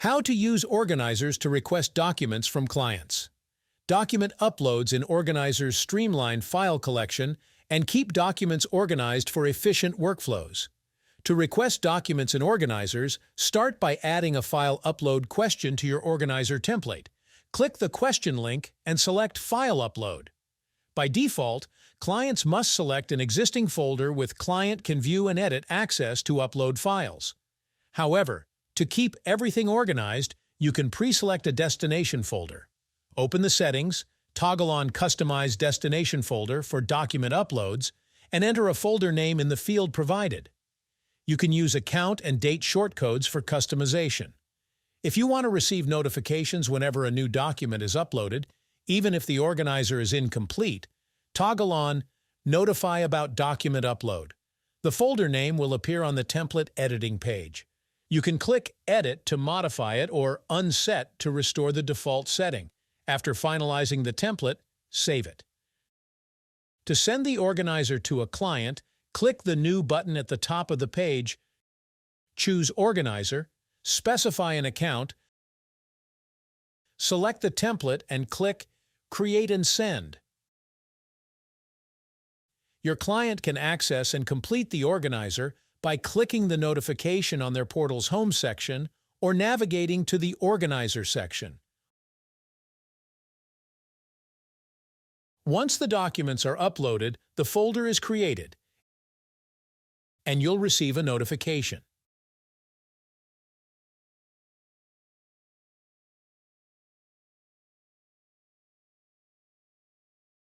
How to use organizers to request documents from clients. Document uploads in organizers streamline file collection and keep documents organized for efficient workflows. To request documents in organizers, start by adding a file upload question to your organizer template. Click the question link and select File Upload. By default, clients must select an existing folder with Client Can View and Edit access to upload files. However, to keep everything organized, you can pre-select a destination folder. Open the settings, toggle on Customize Destination Folder for document uploads, and enter a folder name in the field provided. You can use account and date shortcodes for customization. If you want to receive notifications whenever a new document is uploaded, even if the organizer is incomplete, toggle on Notify About Document Upload. The folder name will appear on the template editing page. You can click Edit to modify it or Unset to restore the default setting. After finalizing the template, save it. To send the organizer to a client, click the New button at the top of the page, choose Organizer, specify an account, select the template and click Create and Send. Your client can access and complete the organizer by clicking the notification on their portal's home section or navigating to the Organizer section. Once the documents are uploaded, the folder is created, and you'll receive a notification.